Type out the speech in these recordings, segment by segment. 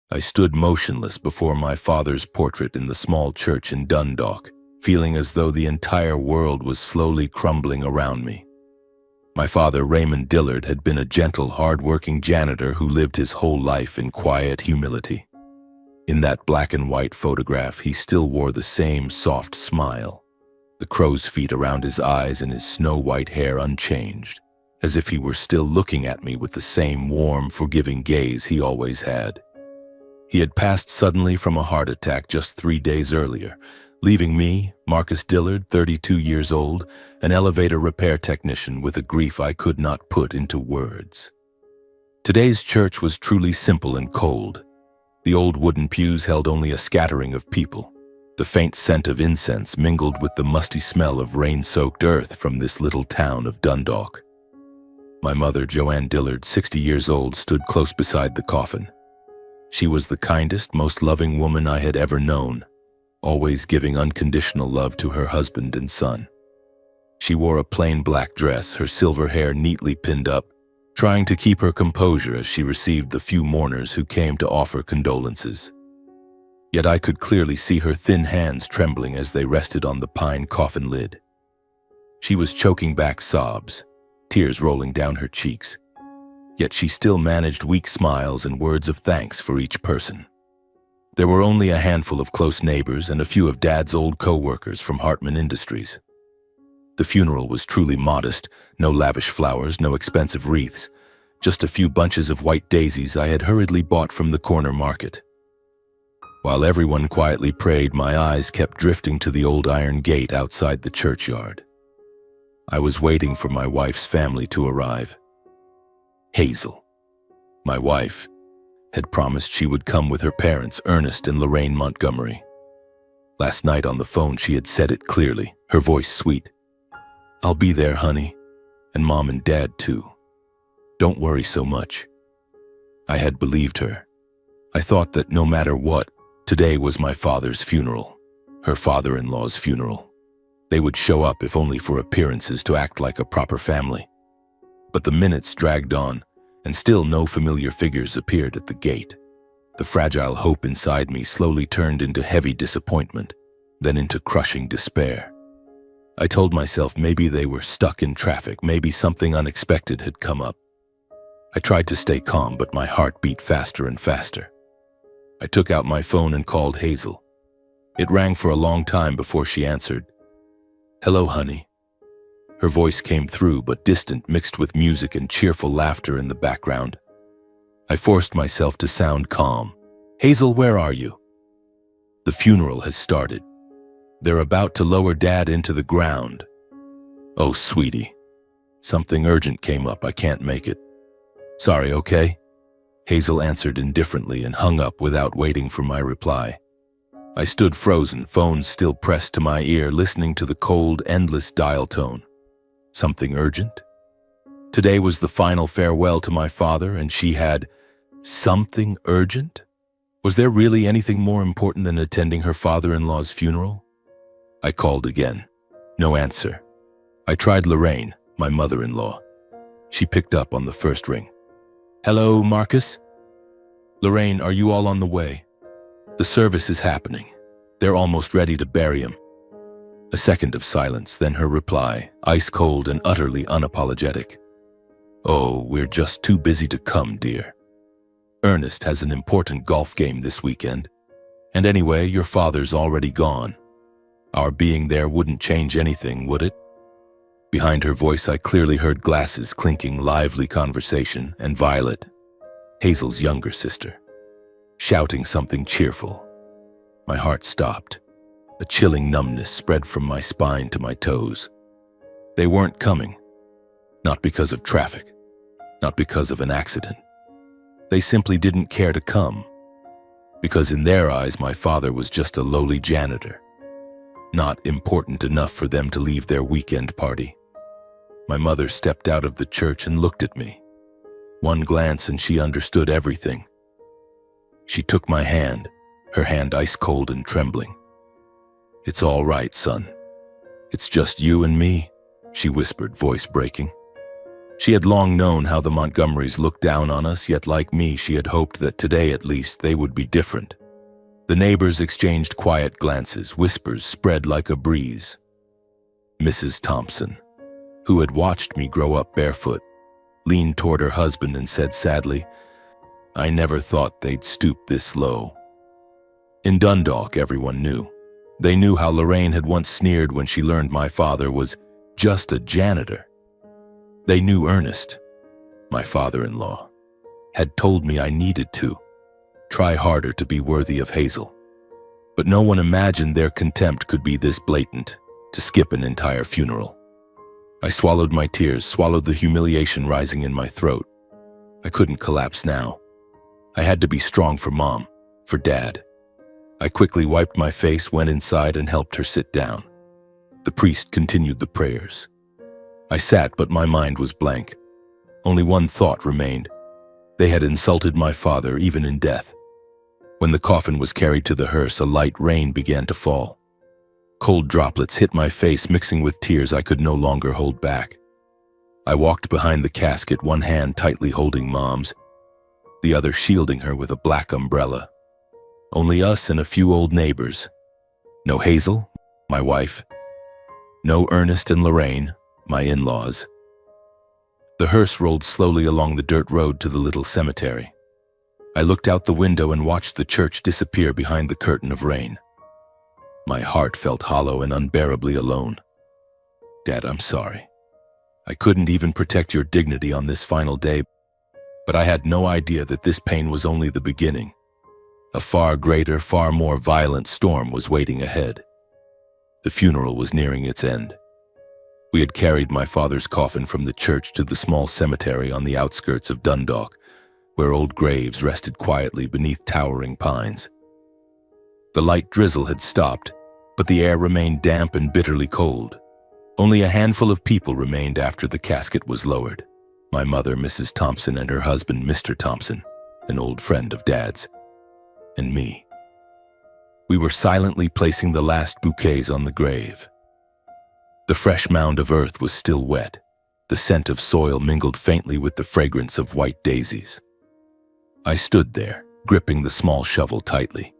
I stood motionless before my father's portrait in the small church in Dundalk, feeling as though the entire world was slowly crumbling around me. My father, Raymond Dillard, had been a gentle, hard-working janitor who lived his whole life in quiet humility. In that black and white photograph, he still wore the same soft smile, the crow's feet around his eyes and his snow-white hair unchanged, as if he were still looking at me with the same warm, forgiving gaze he always had. He had passed suddenly from a heart attack just 3 days earlier, leaving me, Marcus Dillard, 32 years old, an elevator repair technician with a grief I could not put into words. Today's church was truly simple and cold. The old wooden pews held only a scattering of people. The faint scent of incense mingled with the musty smell of rain-soaked earth from this little town of Dundalk. My mother, Joanne Dillard, 60 years old, stood close beside the coffin. She was the kindest, most loving woman I had ever known, always giving unconditional love to her husband and son. She wore a plain black dress, her silver hair neatly pinned up, trying to keep her composure as she received the few mourners who came to offer condolences. Yet I could clearly see her thin hands trembling as they rested on the pine coffin lid. She was choking back sobs, tears rolling down her cheeks. Yet she still managed weak smiles and words of thanks for each person. There were only a handful of close neighbors and a few of Dad's old co-workers from Hartman Industries. The funeral was truly modest, no lavish flowers, no expensive wreaths, just a few bunches of white daisies I had hurriedly bought from the corner market. While everyone quietly prayed, my eyes kept drifting to the old iron gate outside the churchyard. I was waiting for my wife's family to arrive. Hazel, my wife, had promised she would come with her parents, Ernest and Lorraine Montgomery. Last night on the phone she had said it clearly, her voice sweet. "I'll be there, honey, and Mom and Dad too. Don't worry so much." I had believed her. I thought that no matter what, today was my father's funeral, her father-in-law's funeral. They would show up if only for appearances to act like a proper family. But the minutes dragged on, and still no familiar figures appeared at the gate. The fragile hope inside me slowly turned into heavy disappointment, then into crushing despair. I told myself maybe they were stuck in traffic, maybe something unexpected had come up. I tried to stay calm, but my heart beat faster and faster. I took out my phone and called Hazel. It rang for a long time before she answered. "Hello, honey." Her voice came through, but distant, mixed with music and cheerful laughter in the background. I forced myself to sound calm. "Hazel, where are you?" "The funeral has started. They're about to lower Dad into the ground." "Oh, sweetie. Something urgent came up. I can't make it." "Sorry, okay?" Hazel answered indifferently and hung up without waiting for my reply. I stood frozen, phone still pressed to my ear, listening to the cold, endless dial tone. Something urgent? Today was the final farewell to my father, and she had something urgent? Was there really anything more important than attending her father-in-law's funeral? I called again. No answer. I tried Lorraine, my mother-in-law. She picked up on the first ring. "Hello, Marcus?" "Lorraine, are you all on the way?" "The service is happening. They're almost ready to bury him." A second of silence, then her reply, ice cold and utterly unapologetic. "Oh, we're just too busy to come, dear. Ernest has an important golf game this weekend. And anyway, your father's already gone. Our being there wouldn't change anything, would it?" Behind her voice, I clearly heard glasses clinking, lively conversation, and Violet, Hazel's younger sister, shouting something cheerful. My heart stopped. A chilling numbness spread from my spine to my toes. They weren't coming. Not because of traffic. Not because of an accident. They simply didn't care to come. Because in their eyes, my father was just a lowly janitor. Not important enough for them to leave their weekend party. My mother stepped out of the church and looked at me. One glance and she understood everything. She took my hand, her hand ice cold and trembling. "It's all right, son. It's just you and me," she whispered, voice breaking. She had long known how the Montgomerys looked down on us, yet like me, she had hoped that today at least they would be different. The neighbors exchanged quiet glances, whispers spread like a breeze. Mrs. Thompson, who had watched me grow up barefoot, leaned toward her husband and said sadly, "I never thought they'd stoop this low." In Dundalk, everyone knew. They knew how Lorraine had once sneered when she learned my father was just a janitor. They knew Ernest, my father-in-law, had told me I needed to try harder to be worthy of Hazel. But no one imagined their contempt could be this blatant, to skip an entire funeral. I swallowed my tears, swallowed the humiliation rising in my throat. I couldn't collapse now. I had to be strong for Mom, for Dad. I quickly wiped my face, went inside, and helped her sit down. The priest continued the prayers. I sat, but my mind was blank. Only one thought remained. They had insulted my father even in death. When the coffin was carried to the hearse, a light rain began to fall. Cold droplets hit my face, mixing with tears I could no longer hold back. I walked behind the casket, one hand tightly holding Mom's, the other shielding her with a black umbrella. Only us and a few old neighbors. No Hazel, my wife. No Ernest and Lorraine, my in-laws. The hearse rolled slowly along the dirt road to the little cemetery. I looked out the window and watched the church disappear behind the curtain of rain. My heart felt hollow and unbearably alone. Dad, I'm sorry. I couldn't even protect your dignity on this final day, but I had no idea that this pain was only the beginning. A far greater, far more violent storm was waiting ahead. The funeral was nearing its end. We had carried my father's coffin from the church to the small cemetery on the outskirts of Dundalk, where old graves rested quietly beneath towering pines. The light drizzle had stopped, but the air remained damp and bitterly cold. Only a handful of people remained after the casket was lowered. My mother, Mrs. Thompson, and her husband, Mr. Thompson, an old friend of Dad's, and me. We were silently placing the last bouquets on the grave. The fresh mound of earth was still wet. The scent of soil mingled faintly with the fragrance of white daisies. I stood there, gripping the small shovel tightly,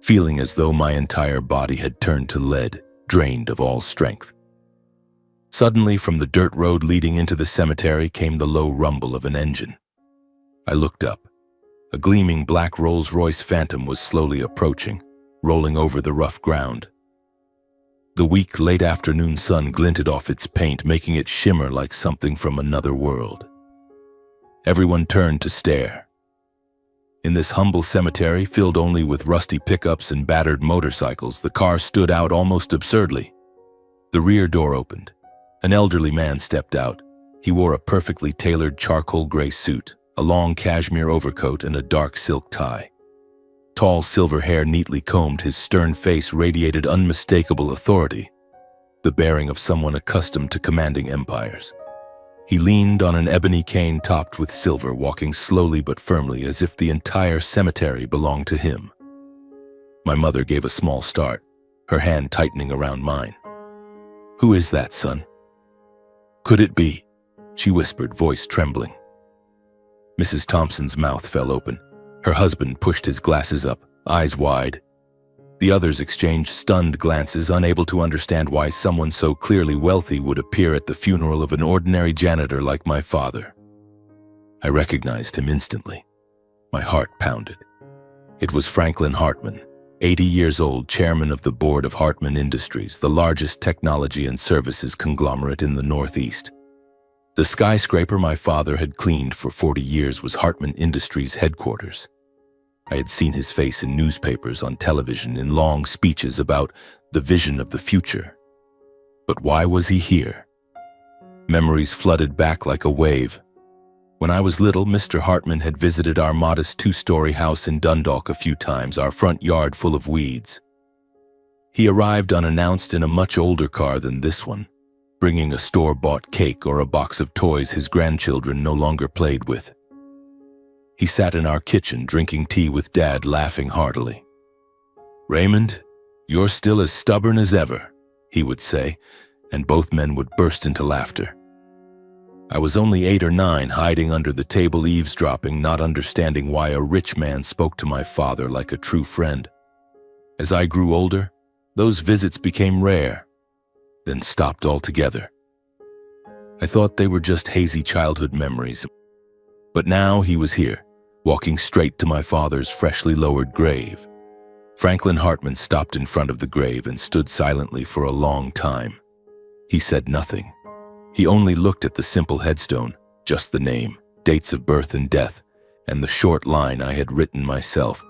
feeling as though my entire body had turned to lead, drained of all strength. Suddenly, from the dirt road leading into the cemetery came the low rumble of an engine. I looked up. A gleaming black Rolls-Royce Phantom was slowly approaching, rolling over the rough ground. The weak, late-afternoon sun glinted off its paint, making it shimmer like something from another world. Everyone turned to stare. In this humble cemetery, filled only with rusty pickups and battered motorcycles, the car stood out almost absurdly. The rear door opened. An elderly man stepped out. He wore a perfectly tailored charcoal gray suit, a long cashmere overcoat, and a dark silk tie. Tall silver hair neatly combed, his stern face radiated unmistakable authority, the bearing of someone accustomed to commanding empires. He leaned on an ebony cane topped with silver, walking slowly but firmly as if the entire cemetery belonged to him. My mother gave a small start, her hand tightening around mine. "Who is that, son?" "Could it be?" she whispered, voice trembling. Mrs. Thompson's mouth fell open. Her husband pushed his glasses up, eyes wide. The others exchanged stunned glances, unable to understand why someone so clearly wealthy would appear at the funeral of an ordinary janitor like my father. I recognized him instantly. My heart pounded. It was Franklin Hartman, 80 years old, chairman of the board of Hartman Industries, the largest technology and services conglomerate in the Northeast. The skyscraper my father had cleaned for 40 years was Hartman Industries' headquarters. I had seen his face in newspapers, on television, in long speeches about the vision of the future. But why was he here? Memories flooded back like a wave. When I was little, Mr. Hartman had visited our modest two-story house in Dundalk a few times, our front yard full of weeds. He arrived unannounced in a much older car than this one, bringing a store-bought cake or a box of toys his grandchildren no longer played with. He sat in our kitchen drinking tea with Dad, laughing heartily. "Raymond, you're still as stubborn as ever," he would say, and both men would burst into laughter. I was only 8 or 9, hiding under the table eavesdropping, not understanding why a rich man spoke to my father like a true friend. As I grew older, those visits became rare, then stopped altogether. I thought they were just hazy childhood memories, but now he was here, walking straight to my father's freshly lowered grave. Franklin Hartman stopped in front of the grave and stood silently for a long time. He said nothing. He only looked at the simple headstone, just the name, dates of birth and death, and the short line I had written myself.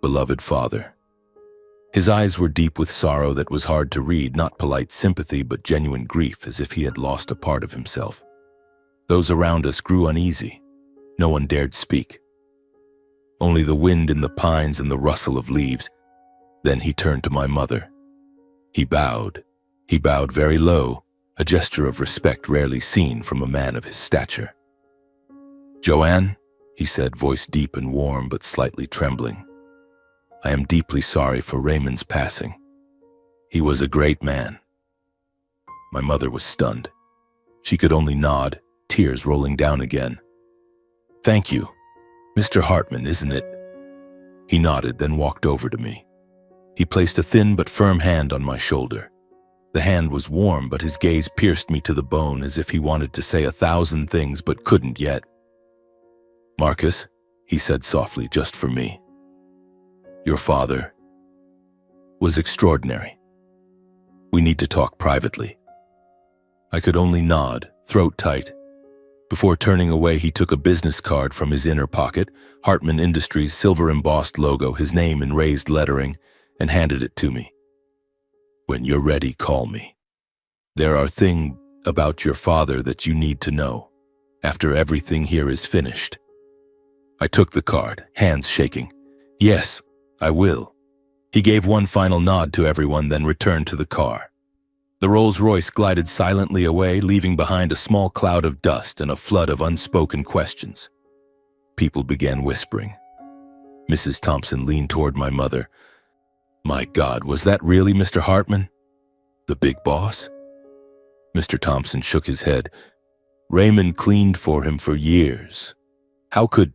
Beloved Father. His eyes were deep with sorrow that was hard to read, not polite sympathy but genuine grief, as if he had lost a part of himself. Those around us grew uneasy. No one dared speak. Only the wind in the pines and the rustle of leaves. Then he turned to my mother. He bowed. He bowed very low, a gesture of respect rarely seen from a man of his stature. "Joanne," he said, voice deep and warm but slightly trembling, "I am deeply sorry for Raymond's passing. He was a great man." My mother was stunned. She could only nod, tears rolling down again. "Thank you. Mr. Hartman, isn't it?" He nodded, then walked over to me. He placed a thin but firm hand on my shoulder. The hand was warm, but his gaze pierced me to the bone, as if he wanted to say 1,000 things but couldn't yet. "Marcus," he said softly, just for me, "your father was extraordinary. We need to talk privately." I could only nod, throat tight. Before turning away, he took a business card from his inner pocket, Hartman Industries, silver-embossed logo, his name in raised lettering, and handed it to me. "When you're ready, call me. There are things about your father that you need to know, after everything here is finished." I took the card, hands shaking. "Yes, I will." He gave one final nod to everyone, then returned to the car. The Rolls-Royce glided silently away, leaving behind a small cloud of dust and a flood of unspoken questions. People began whispering. Mrs. Thompson leaned toward my mother. "My God, was that really Mr. Hartman? The big boss?" Mr. Thompson shook his head. "Raymond cleaned for him for years. How could—"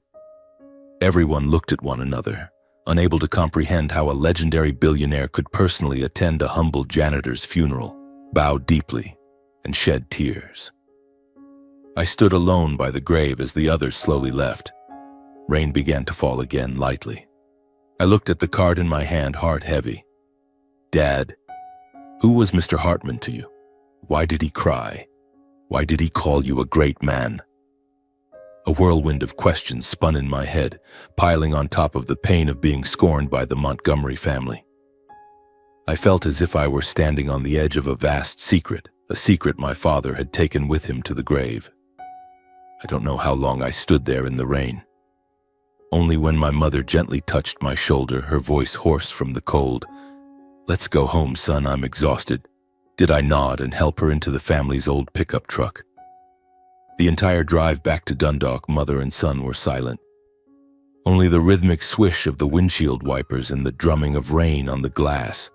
Everyone looked at one another, unable to comprehend how a legendary billionaire could personally attend a humble janitor's funeral, bow deeply, and shed tears. I stood alone by the grave as the others slowly left. Rain began to fall again, lightly. I looked at the card in my hand, heart heavy. "Dad, who was Mr. Hartman to you? Why did he cry? Why did he call you a great man?" A whirlwind of questions spun in my head, piling on top of the pain of being scorned by the Montgomery family. I felt as if I were standing on the edge of a vast secret, a secret my father had taken with him to the grave. I don't know how long I stood there in the rain. Only when my mother gently touched my shoulder, her voice hoarse from the cold, "Let's go home, son, I'm exhausted," did I nod and help her into the family's old pickup truck. The entire drive back to Dundalk, mother and son were silent. Only the rhythmic swish of the windshield wipers and the drumming of rain on the glass.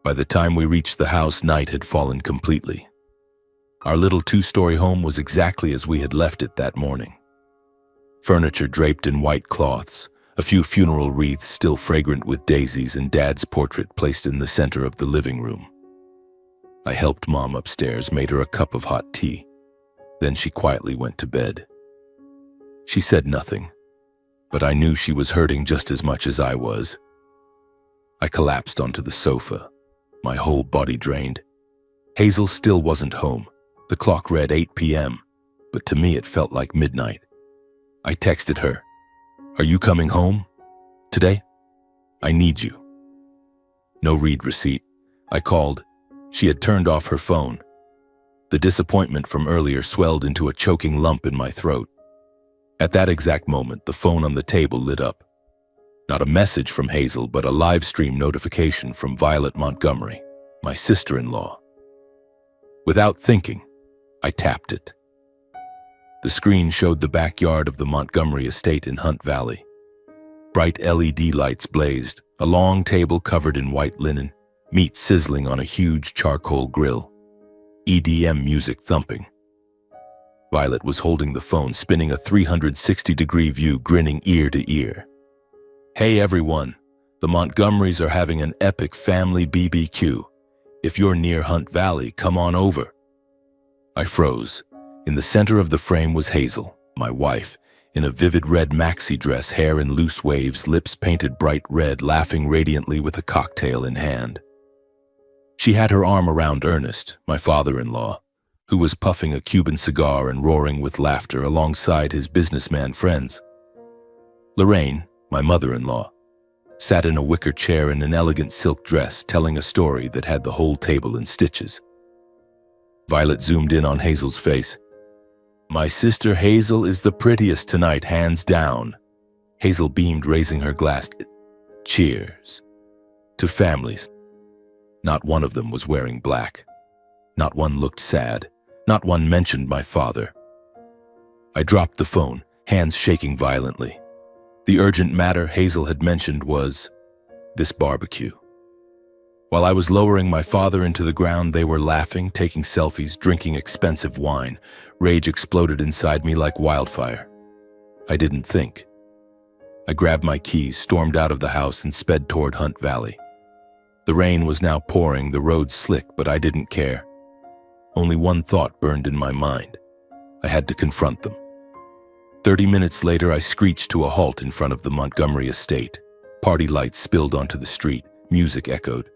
By the time we reached the house, night had fallen completely. Our little 2-story home was exactly as we had left it that morning. Furniture draped in white cloths, a few funeral wreaths still fragrant with daisies, and Dad's portrait placed in the center of the living room. I helped Mom upstairs, made her a cup of hot tea. Then she quietly went to bed. She said nothing, but I knew she was hurting just as much as I was. I collapsed onto the sofa, my whole body drained. Hazel still wasn't home. The clock read 8 p.m., but to me it felt like midnight. I texted her, "Are you coming home today? I need you." No read receipt. I called. She had turned off her phone. The disappointment from earlier swelled into a choking lump in my throat. At that exact moment, the phone on the table lit up. Not a message from Hazel, but a live stream notification from Violet Montgomery, my sister-in-law. Without thinking, I tapped it. The screen showed the backyard of the Montgomery estate in Hunt Valley. Bright LED lights blazed, a long table covered in white linen, meat sizzling on a huge charcoal grill, EDM music thumping. Violet was holding the phone, spinning a 360-degree view, grinning ear to ear. "Hey everyone, the Montgomerys are having an epic family BBQ. If you're near Hunt Valley, come on over." I froze. In the center of the frame was Hazel, my wife, in a vivid red maxi dress, hair in loose waves, lips painted bright red, laughing radiantly with a cocktail in hand. She had her arm around Ernest, my father-in-law, who was puffing a Cuban cigar and roaring with laughter alongside his businessman friends. Lorraine, my mother-in-law, sat in a wicker chair in an elegant silk dress, telling a story that had the whole table in stitches. Violet zoomed in on Hazel's face. "My sister Hazel is the prettiest tonight, hands down." Hazel beamed, raising her glass. "Cheers. To families." Not one of them was wearing black. Not one looked sad. Not one mentioned my father. I dropped the phone, hands shaking violently. The urgent matter Hazel had mentioned was this barbecue. While I was lowering my father into the ground, they were laughing, taking selfies, drinking expensive wine. Rage exploded inside me like wildfire. I didn't think. I grabbed my keys, stormed out of the house, and sped toward Hunt Valley. The rain was now pouring, the road slick, but I didn't care. Only one thought burned in my mind. I had to confront them. 30 minutes later, I screeched to a halt in front of the Montgomery estate. Party lights spilled onto the street. Music echoed.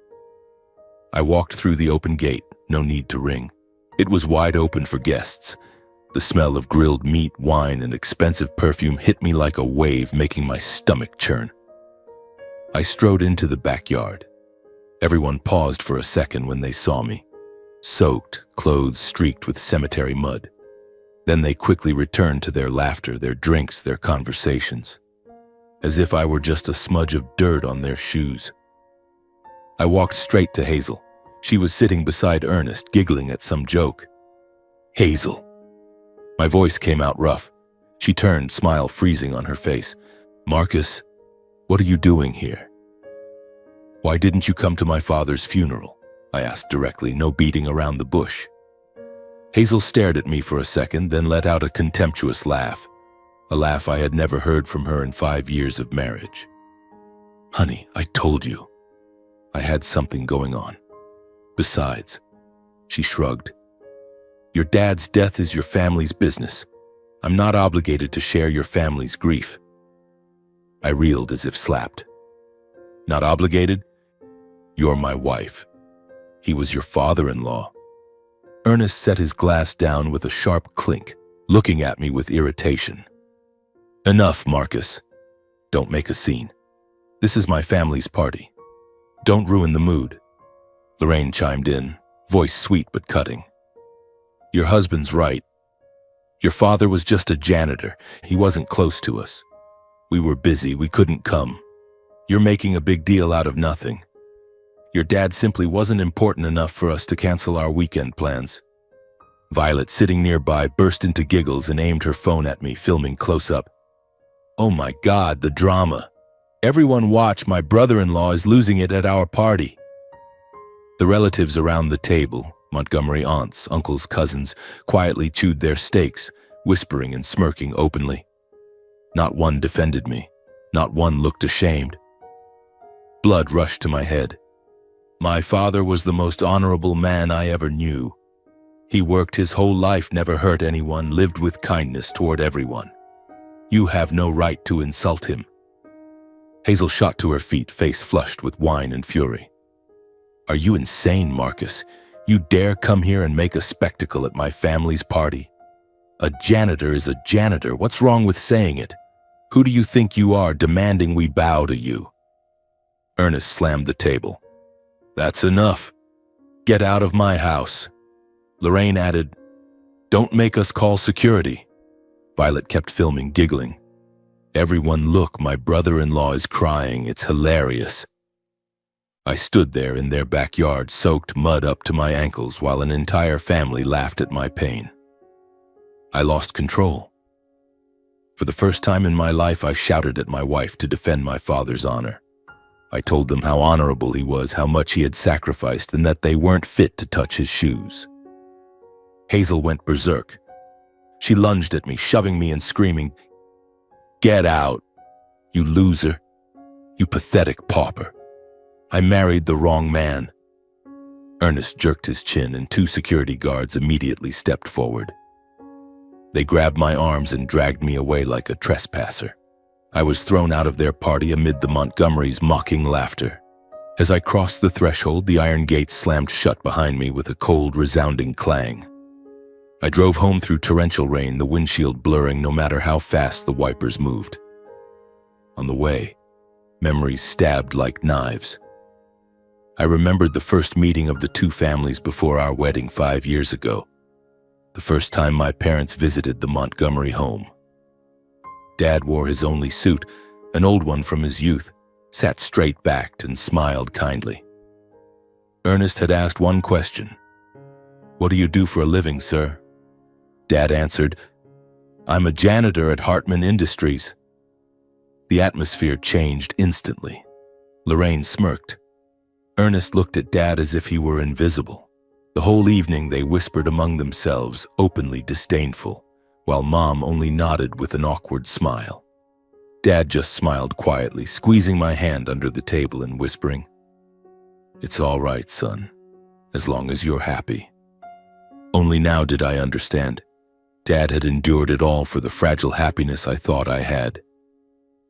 I walked through the open gate, no need to ring. It was wide open for guests. The smell of grilled meat, wine, and expensive perfume hit me like a wave, making my stomach churn. I strode into the backyard. Everyone paused for a second when they saw me. Soaked, clothes streaked with cemetery mud. Then they quickly returned to their laughter, their drinks, their conversations, as if I were just a smudge of dirt on their shoes. I walked straight to Hazel. She was sitting beside Ernest, giggling at some joke. "Hazel." My voice came out rough. She turned, smile freezing on her face. "Marcus, what are you doing here?" "Why didn't you come to my father's funeral?" I asked directly, no beating around the bush. Hazel stared at me for a second, then let out a contemptuous laugh, a laugh I had never heard from her in 5 years of marriage. "Honey, I told you. I had something going on. Besides," she shrugged, "your dad's death is your family's business. I'm not obligated to share your family's grief." I reeled as if slapped. "Not obligated? You're my wife. He was your father-in-law." Ernest set his glass down with a sharp clink, looking at me with irritation. "Enough, Marcus. Don't make a scene. This is my family's party. Don't ruin the mood." Lorraine chimed in, voice sweet but cutting. "Your husband's right. Your father was just a janitor. He wasn't close to us. We were busy, we couldn't come. You're making a big deal out of nothing. Your dad simply wasn't important enough for us to cancel our weekend plans." Violet, sitting nearby, burst into giggles and aimed her phone at me, filming close up. "Oh my God, the drama. Everyone watch, my brother-in-law is losing it at our party." The relatives around the table, Montgomery aunts, uncles, cousins, quietly chewed their steaks, whispering and smirking openly. Not one defended me. Not one looked ashamed. Blood rushed to my head. My father was the most honorable man I ever knew. He worked his whole life, never hurt anyone, lived with kindness toward everyone. You have no right to insult him. Hazel shot to her feet, face flushed with wine and fury. Are you insane, Marcus? You dare come here and make a spectacle at my family's party? A janitor is a janitor. What's wrong with saying it? Who do you think you are, demanding we bow to you? Ernest slammed the table. That's enough. Get out of my house. Lorraine added, Don't make us call security. Violet kept filming, giggling. Everyone look, my brother-in-law is crying. It's hilarious. I stood there in their backyard, soaked mud up to my ankles, while an entire family laughed at my pain. I lost control. For the first time in my life, I shouted at my wife to defend my father's honor. I told them how honorable he was, how much he had sacrificed, and that they weren't fit to touch his shoes. Hazel went berserk. She lunged at me, shoving me and screaming, "Get out, you loser, you pathetic pauper. I married the wrong man." Ernest jerked his chin and 2 security guards immediately stepped forward. They grabbed my arms and dragged me away like a trespasser. I was thrown out of their party amid the Montgomerys' mocking laughter. As I crossed the threshold, the iron gates slammed shut behind me with a cold, resounding clang. I drove home through torrential rain, the windshield blurring no matter how fast the wipers moved. On the way, memories stabbed like knives. I remembered the first meeting of the 2 families before our wedding 5 years ago. The first time my parents visited the Montgomery home. Dad wore his only suit, an old one from his youth, sat straight-backed and smiled kindly. Ernest had asked one question. "What do you do for a living, sir?" Dad answered, "I'm a janitor at Hartman Industries." The atmosphere changed instantly. Lorraine smirked. Ernest looked at Dad as if he were invisible. The whole evening they whispered among themselves, openly disdainful, while Mom only nodded with an awkward smile. Dad just smiled quietly, squeezing my hand under the table and whispering, "It's all right, son, as long as you're happy." Only now did I understand. Dad had endured it all for the fragile happiness I thought I had.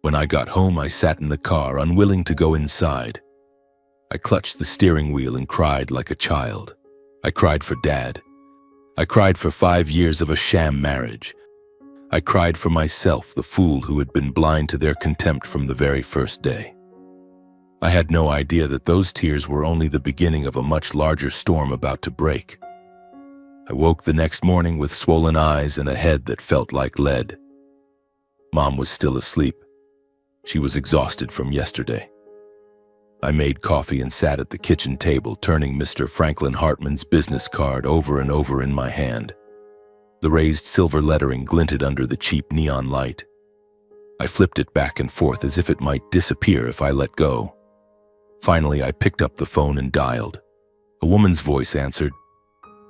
When I got home, I sat in the car, unwilling to go inside. I clutched the steering wheel and cried like a child. I cried for Dad. I cried for 5 years of a sham marriage. I cried for myself, the fool who had been blind to their contempt from the very first day. I had no idea that those tears were only the beginning of a much larger storm about to break. I woke the next morning with swollen eyes and a head that felt like lead. Mom was still asleep. She was exhausted from yesterday. I made coffee and sat at the kitchen table, turning Mr. Franklin Hartman's business card over and over in my hand. The raised silver lettering glinted under the cheap neon light. I flipped it back and forth as if it might disappear if I let go. Finally, I picked up the phone and dialed. A woman's voice answered.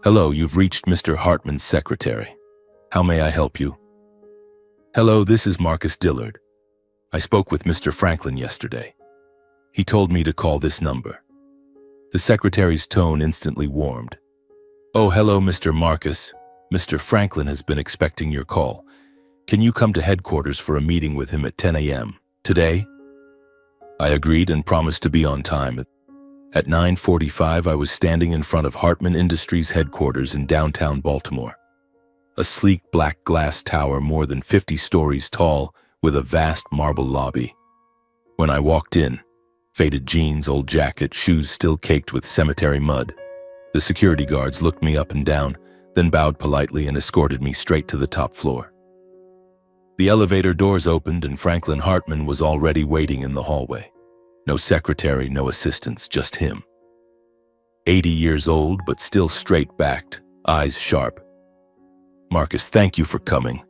"Hello, you've reached Mr. Hartman's secretary. How may I help you?" "Hello, this is Marcus Dillard. I spoke with Mr. Franklin yesterday. He told me to call this number." The secretary's tone instantly warmed. "Oh, hello, Mr. Marcus. Mr. Franklin has been expecting your call. Can you come to headquarters for a meeting with him at 10 a.m. today?" I agreed and promised to be on time. At 9:45, I was standing in front of Hartman Industries headquarters in downtown Baltimore. A sleek black glass tower more than 50 stories tall with a vast marble lobby. When I walked in, faded jeans, old jacket, shoes still caked with cemetery mud. The security guards looked me up and down, then bowed politely and escorted me straight to the top floor. The elevator doors opened and Franklin Hartman was already waiting in the hallway. No secretary, no assistants, just him. 80 years old, but still straight-backed, eyes sharp. "Marcus, thank you for coming."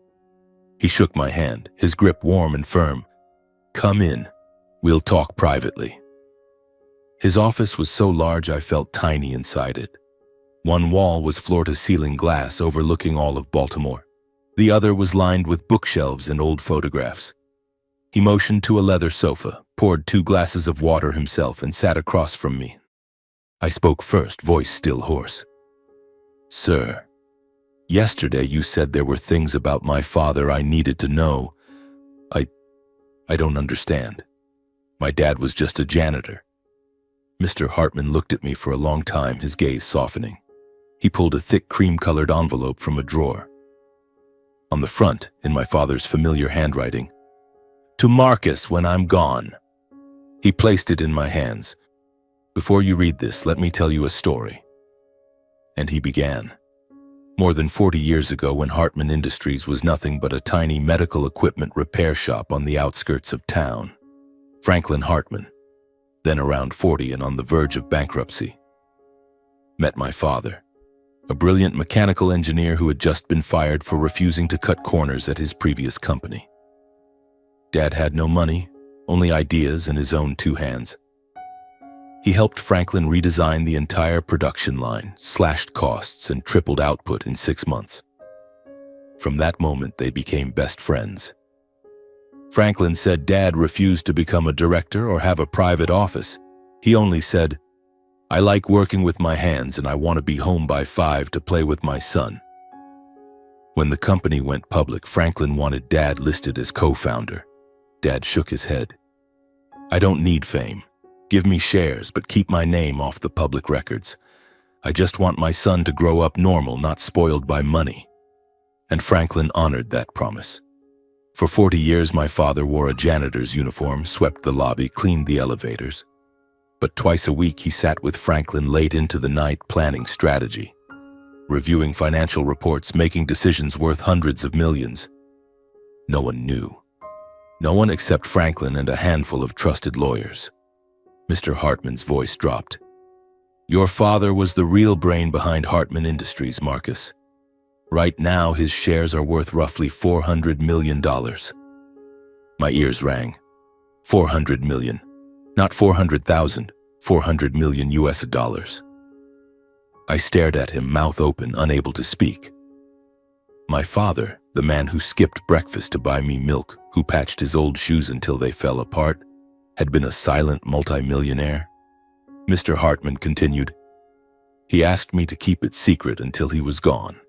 He shook my hand, his grip warm and firm. "Come in. We'll talk privately." His office was so large I felt tiny inside it. One wall was floor-to-ceiling glass overlooking all of Baltimore. The other was lined with bookshelves and old photographs. He motioned to a leather sofa, poured 2 glasses of water himself, and sat across from me. I spoke first, voice still hoarse. "Sir, yesterday you said there were things about my father I needed to know. I don't understand. My dad was just a janitor." Mr. Hartman looked at me for a long time, his gaze softening. He pulled a thick cream-colored envelope from a drawer. On the front, in my father's familiar handwriting, "To Marcus when I'm gone." He placed it in my hands. "Before you read this, let me tell you a story." And he began. More than 40 years ago, when Hartman Industries was nothing but a tiny medical equipment repair shop on the outskirts of town, Franklin Hartman, then around 40 and on the verge of bankruptcy, met my father, a brilliant mechanical engineer who had just been fired for refusing to cut corners at his previous company. Dad had no money, only ideas and his own 2 hands. He helped Franklin redesign the entire production line, slashed costs, and tripled output in 6 months. From that moment, they became best friends. Franklin said Dad refused to become a director or have a private office. He only said, "I like working with my hands and I want to be home by 5 to play with my son." When the company went public, Franklin wanted Dad listed as co-founder. Dad shook his head. "I don't need fame. Give me shares, but keep my name off the public records. I just want my son to grow up normal, not spoiled by money." And Franklin honored that promise. For 40 years, my father wore a janitor's uniform, swept the lobby, cleaned the elevators. But twice a week, he sat with Franklin late into the night planning strategy, reviewing financial reports, making decisions worth hundreds of millions. No one knew. No one except Franklin and a handful of trusted lawyers. Mr. Hartman's voice dropped. "Your father was the real brain behind Hartman Industries, Marcus. Right now, his shares are worth roughly $400 million. My ears rang. 400 million. Not 400,000, 400 million US dollars. I stared at him, mouth open, unable to speak. My father, the man who skipped breakfast to buy me milk, who patched his old shoes until they fell apart, had been a silent multimillionaire. Mr. Hartman continued, "He asked me to keep it secret until he was gone.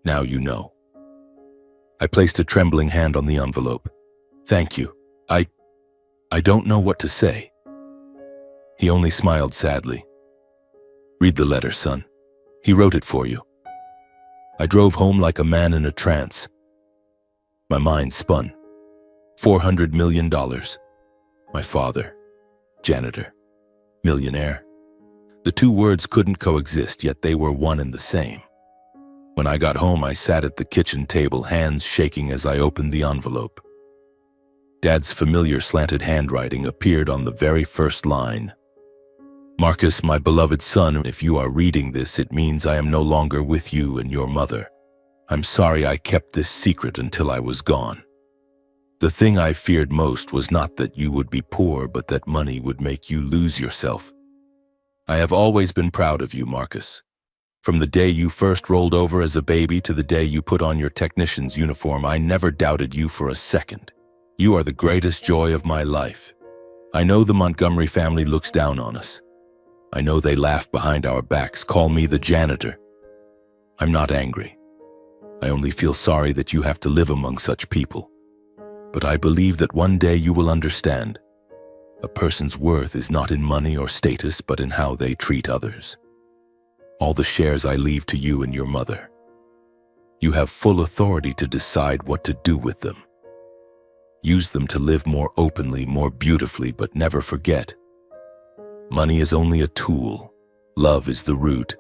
Now you know." I placed a trembling hand on the envelope. "Thank you. I don't know what to say." He only smiled sadly. "Read the letter, son. He wrote it for you." I drove home like a man in a trance. My mind spun. $400 million. My father. Janitor. Millionaire. The two words couldn't coexist, yet they were one and the same. When I got home, I sat at the kitchen table, hands shaking as I opened the envelope. Dad's familiar slanted handwriting appeared on the very first line. "Marcus, my beloved son, if you are reading this, it means I am no longer with you and your mother. I'm sorry I kept this secret until I was gone. The thing I feared most was not that you would be poor, but that money would make you lose yourself. I have always been proud of you, Marcus. From the day you first rolled over as a baby to the day you put on your technician's uniform, I never doubted you for a second. You are the greatest joy of my life. I know the Montgomery family looks down on us. I know they laugh behind our backs, call me the janitor. I'm not angry. I only feel sorry that you have to live among such people. But I believe that one day you will understand. A person's worth is not in money or status, but in how they treat others. All the shares I leave to you and your mother. You have full authority to decide what to do with them. Use them to live more openly, more beautifully, but never forget. Money is only a tool. Love is the root.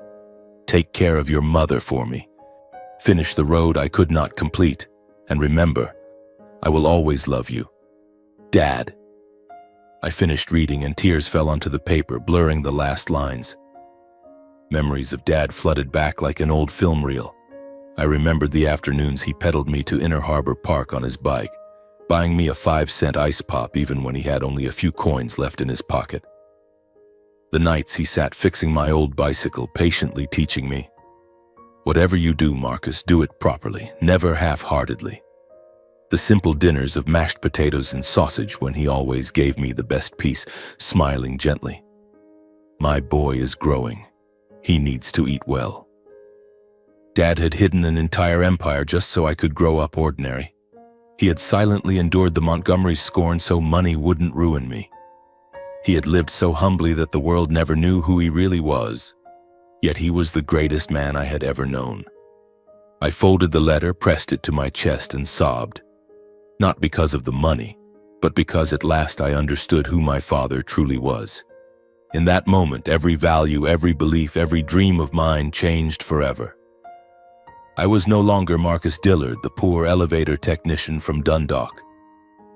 Take care of your mother for me. Finish the road I could not complete. And remember, I will always love you. Dad." I finished reading and tears fell onto the paper, blurring the last lines. Memories of Dad flooded back like an old film reel. I remembered the afternoons he pedaled me to Inner Harbor Park on his bike, buying me a 5-cent ice pop even when he had only a few coins left in his pocket. The nights he sat fixing my old bicycle, patiently teaching me, "Whatever you do, Marcus, do it properly, never half-heartedly." The simple dinners of mashed potatoes and sausage when he always gave me the best piece, smiling gently. My boy is growing. He needs to eat well. Dad had hidden an entire empire just so I could grow up ordinary. He had silently endured the Montgomery scorn so money wouldn't ruin me. He had lived so humbly that the world never knew who he really was. Yet he was the greatest man I had ever known. I folded the letter, pressed it to my chest, and sobbed. Not because of the money, but because at last I understood who my father truly was. In that moment, every value, every belief, every dream of mine changed forever. I was no longer Marcus Dillard, the poor elevator technician from Dundalk.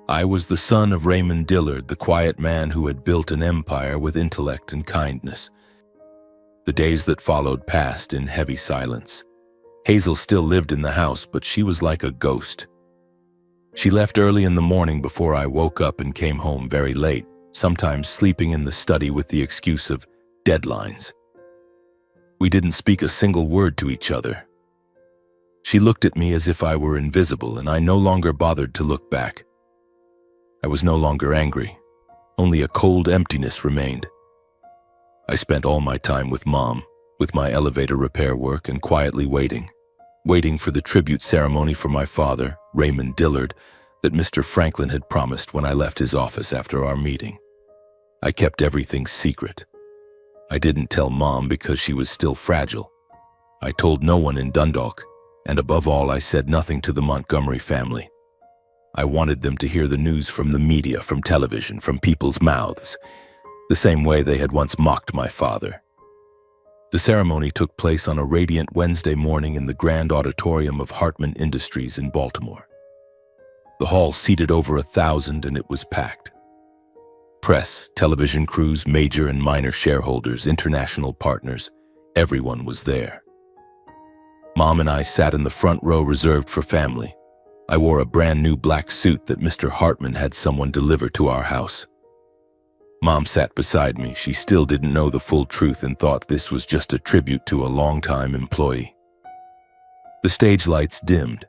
I was the son of Raymond Dillard, the quiet man who had built an empire with intellect and kindness. The days that followed passed in heavy silence. Hazel still lived in the house, but she was like a ghost. She left early in the morning before I woke up and came home very late, sometimes sleeping in the study with the excuse of deadlines. We didn't speak a single word to each other. She looked at me as if I were invisible, and I no longer bothered to look back. I was no longer angry. Only a cold emptiness remained. I spent all my time with Mom, with my elevator repair work, and quietly waiting for the tribute ceremony for my father, Raymond Dillard, that Mr. Franklin had promised when I left his office after our meeting. I kept everything secret. I didn't tell Mom because she was still fragile. I told no one in Dundalk, and above all, I said nothing to the Montgomery family. I wanted them to hear the news from the media, from television, from people's mouths, the same way they had once mocked my father. The ceremony took place on a radiant Wednesday morning in the grand auditorium of Hartman Industries in Baltimore. The hall seated over 1,000, and it was packed. Press, television crews, major and minor shareholders, international partners, everyone was there. Mom and I sat in the front row reserved for family. I wore a brand new black suit that Mr. Hartman had someone deliver to our house. Mom sat beside me. She still didn't know the full truth and thought this was just a tribute to a longtime employee. The stage lights dimmed.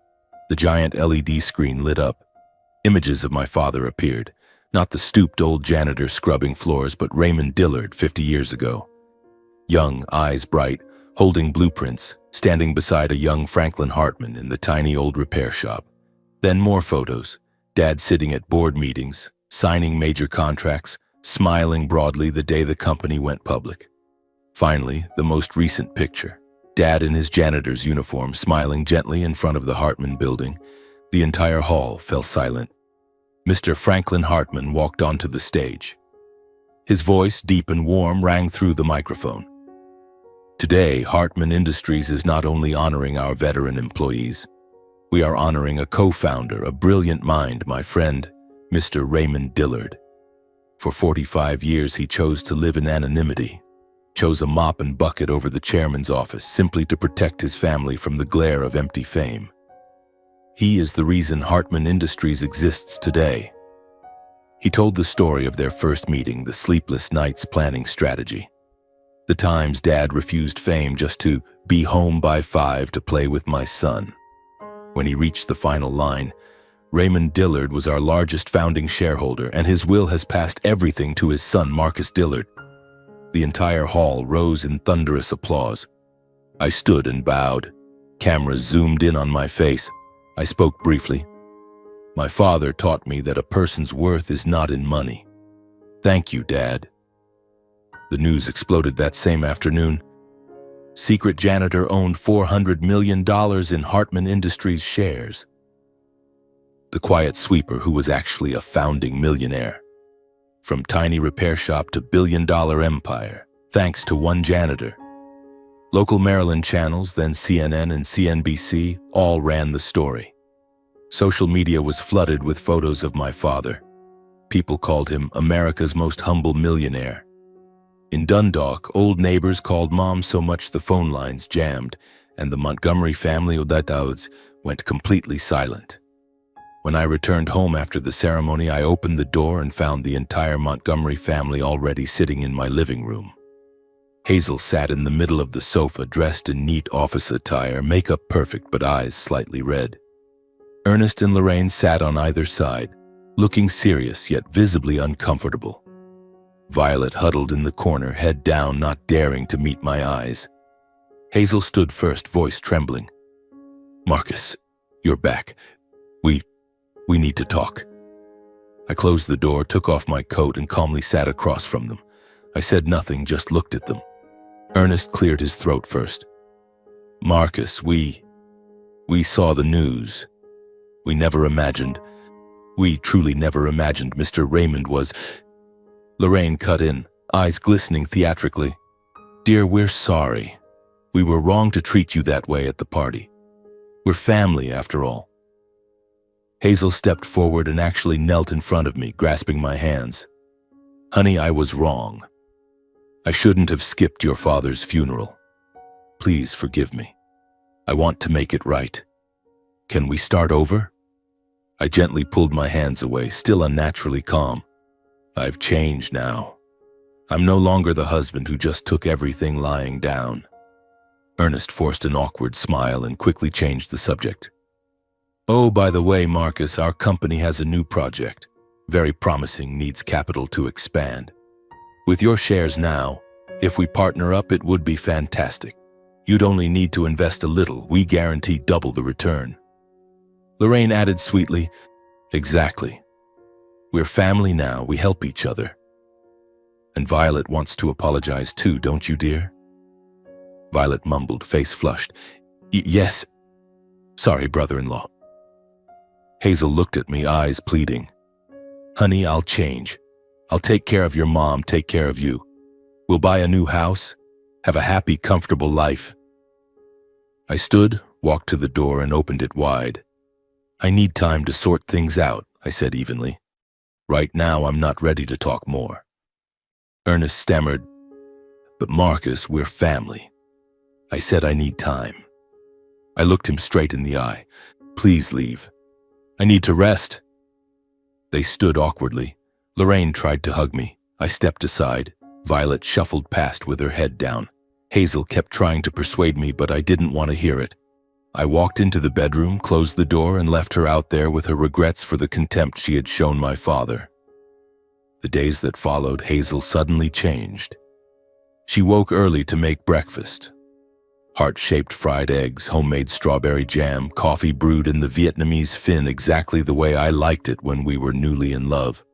The giant LED screen lit up. Images of my father appeared. Not the stooped old janitor scrubbing floors, but Raymond Dillard 50 years ago. Young, eyes bright, holding blueprints, standing beside a young Franklin Hartman in the tiny old repair shop. Then more photos. Dad sitting at board meetings, signing major contracts, smiling broadly the day the company went public. Finally, the most recent picture. Dad in his janitor's uniform, smiling gently in front of the Hartman building. The entire hall fell silent. Mr. Franklin Hartman walked onto the stage. His voice, deep and warm, rang through the microphone. Today, Hartman Industries is not only honoring our veteran employees. We are honoring a co-founder, a brilliant mind, my friend, Mr. Raymond Dillard. For 45 years, he chose to live in anonymity, chose a mop and bucket over the chairman's office simply to protect his family from the glare of empty fame. He is the reason Hartman Industries exists today. He told the story of their first meeting, the sleepless nights planning strategy. The times Dad refused fame just to be home by 5 to play with my son. When he reached the final line, Raymond Dillard was our largest founding shareholder, and his will has passed everything to his son, Marcus Dillard. The entire hall rose in thunderous applause. I stood and bowed. Cameras zoomed in on my face. I spoke briefly. My father taught me that a person's worth is not in money. Thank you, Dad. The news exploded that same afternoon. Secret janitor owned $400 million in Hartman Industries shares. The quiet sweeper who was actually a founding millionaire. From tiny repair shop to billion-dollar empire, thanks to one janitor. Local Maryland channels, then CNN and CNBC, all ran the story. Social media was flooded with photos of my father. People called him America's most humble millionaire. In Dundalk, old neighbors called Mom so much the phone lines jammed, and the Montgomery family went completely silent. When I returned home after the ceremony, I opened the door and found the entire Montgomery family already sitting in my living room. Hazel sat in the middle of the sofa, dressed in neat office attire, makeup perfect but eyes slightly red. Ernest and Lorraine sat on either side, looking serious yet visibly uncomfortable. Violet huddled in the corner, head down, not daring to meet my eyes. Hazel stood first, voice trembling. "Marcus, you're back. We need to talk." I closed the door, took off my coat, and calmly sat across from them. I said nothing, just looked at them. Ernest cleared his throat first. "Marcus, we saw the news. We truly never imagined Mr. Raymond was..." Lorraine cut in, eyes glistening theatrically. "Dear, we're sorry. We were wrong to treat you that way at the party. We're family, after all." Hazel stepped forward and actually knelt in front of me, grasping my hands. "Honey, I was wrong. I shouldn't have skipped your father's funeral. Please forgive me. I want to make it right. Can we start over?" I gently pulled my hands away, still unnaturally calm. "I've changed now. I'm no longer the husband who just took everything lying down. Ernest forced an awkward smile and quickly changed the subject. Oh, by the way, Marcus, our company has a new project. Very promising, needs capital to expand. With your shares now, if we partner up, it would be fantastic. You'd only need to invest a little. We guarantee double the return. Lorraine added sweetly, exactly. We're family now, we help each other. And Violet wants to apologize too, don't you, dear? Violet mumbled, face flushed. Yes. Sorry, brother-in-law. Hazel looked at me, eyes pleading. Honey, I'll change. I'll take care of your mom, take care of you. We'll buy a new house, have a happy, comfortable life. I stood, walked to the door, and opened it wide. I need time to sort things out, I said evenly. Right now, I'm not ready to talk more. Ernest stammered, but Marcus, we're family. I said I need time. I looked him straight in the eye. Please leave. I need to rest. They stood awkwardly. Lorraine tried to hug me. I stepped aside. Violet shuffled past with her head down. Hazel kept trying to persuade me, but I didn't want to hear it. I walked into the bedroom, closed the door, and left her out there with her regrets for the contempt she had shown my father. The days that followed, Hazel suddenly changed. She woke early to make breakfast. Heart-shaped fried eggs, homemade strawberry jam, coffee brewed in the Vietnamese fin exactly the way I liked it when we were newly in love.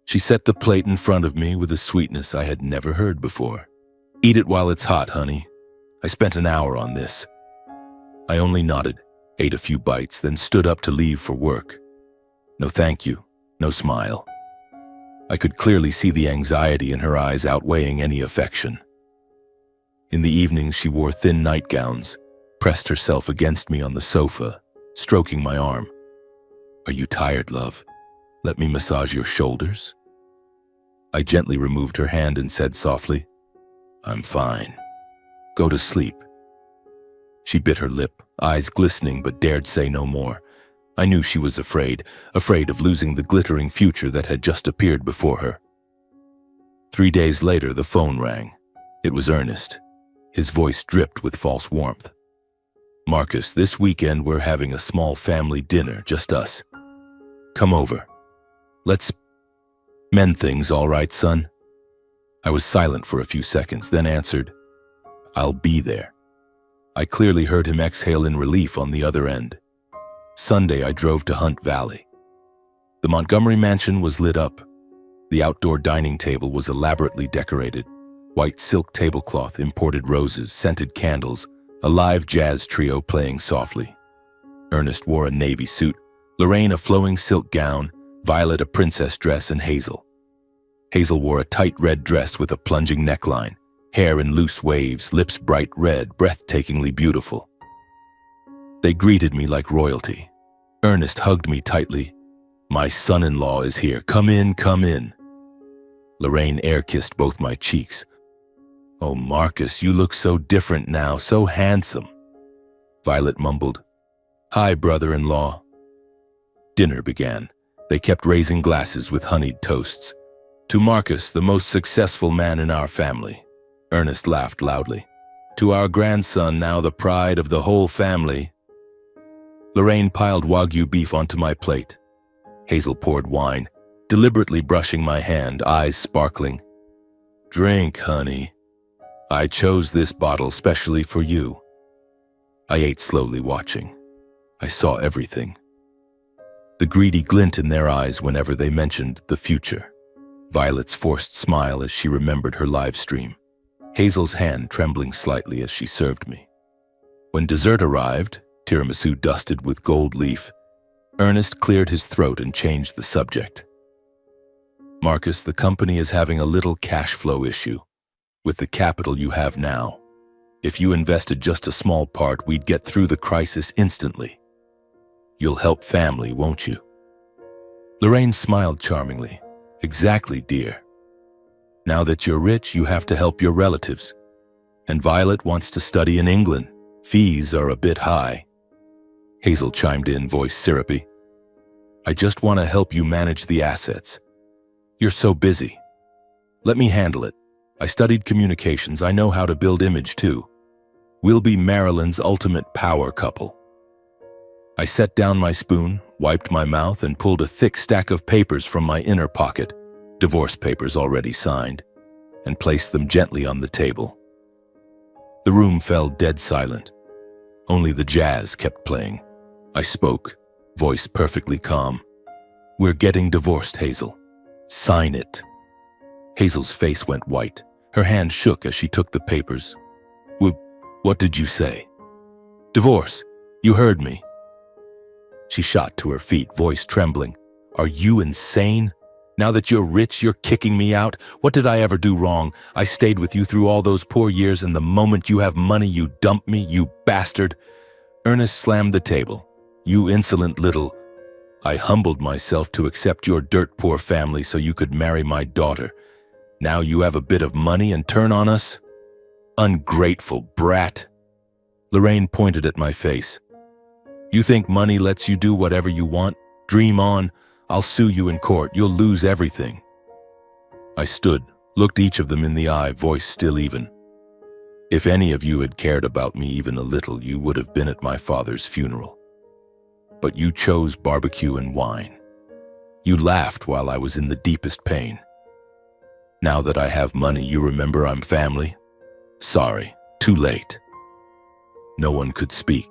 She set the plate in front of me with a sweetness I had never heard before. Eat it while it's hot, honey. I spent an hour on this. I only nodded, ate a few bites, then stood up to leave for work. No thank you, no smile. I could clearly see the anxiety in her eyes outweighing any affection. In the evenings, she wore thin nightgowns, pressed herself against me on the sofa, stroking my arm. Are you tired, love? Let me massage your shoulders? I gently removed her hand and said softly, I'm fine. Go to sleep. She bit her lip, eyes glistening, but dared say no more. I knew she was afraid of losing the glittering future that had just appeared before her. 3 days later, the phone rang. It was Ernest. His voice dripped with false warmth. Marcus, this weekend we're having a small family dinner, just us. Come over. Let's mend things, all right, son? I was silent for a few seconds, then answered, I'll be there. I clearly heard him exhale in relief on the other end. Sunday, I drove to Hunt Valley. The Montgomery mansion was lit up. The outdoor dining table was elaborately decorated. White silk tablecloth, imported roses, scented candles, a live jazz trio playing softly. Ernest wore a navy suit, Lorraine a flowing silk gown, Violet a princess dress, and Hazel. Hazel wore a tight red dress with a plunging neckline, hair in loose waves, lips bright red, breathtakingly beautiful. They greeted me like royalty. Ernest hugged me tightly. My son-in-law is here. Come in, come in. Lorraine air-kissed both my cheeks. Oh, Marcus, you look so different now, so handsome. Violet mumbled, Hi, brother-in-law. Dinner began. They kept raising glasses with honeyed toasts. To Marcus, the most successful man in our family. Ernest laughed loudly. To our grandson, now the pride of the whole family. Lorraine piled Wagyu beef onto my plate. Hazel poured wine, deliberately brushing my hand, eyes sparkling. Drink, honey. I chose this bottle specially for you. I ate slowly, watching. I saw everything. The greedy glint in their eyes whenever they mentioned the future. Violet's forced smile as she remembered her live stream. Hazel's hand trembling slightly as she served me. When dessert arrived, tiramisu dusted with gold leaf, Ernest cleared his throat and changed the subject. Marcus, the company is having a little cash flow issue. With the capital you have now, if you invested just a small part, we'd get through the crisis instantly. You'll help family, won't you? Lorraine smiled charmingly. Exactly, dear. Now that you're rich, you have to help your relatives. And Violet wants to study in England. Fees are a bit high. Hazel chimed in, voice syrupy. I just want to help you manage the assets. You're so busy. Let me handle it. I studied communications. I know how to build image too. We'll be Marilyn's ultimate power couple. I set down my spoon, wiped my mouth, and pulled a thick stack of papers from my inner pocket, divorce papers already signed, and placed them gently on the table. The room fell dead silent. Only the jazz kept playing. I spoke, voice perfectly calm. "We're getting divorced, Hazel. Sign it." Hazel's face went white. Her hand shook as she took the papers. What did you say?" "Divorce. You heard me." She shot to her feet, voice trembling. "Are you insane? Now that you're rich, you're kicking me out? What did I ever do wrong? I stayed with you through all those poor years, and the moment you have money, you dump me, you bastard." Ernest slammed the table. "You insolent little—" "I humbled myself to accept your dirt-poor family so you could marry my daughter. Now you have a bit of money and turn on us? Ungrateful brat." Lorraine pointed at my face. "You think money lets you do whatever you want? Dream on. I'll sue you in court. You'll lose everything." I stood, looked each of them in the eye, voice still even. "If any of you had cared about me even a little, you would have been at my father's funeral. But you chose barbecue and wine. You laughed while I was in the deepest pain. Now that I have money, you remember I'm family? Sorry, too late." No one could speak.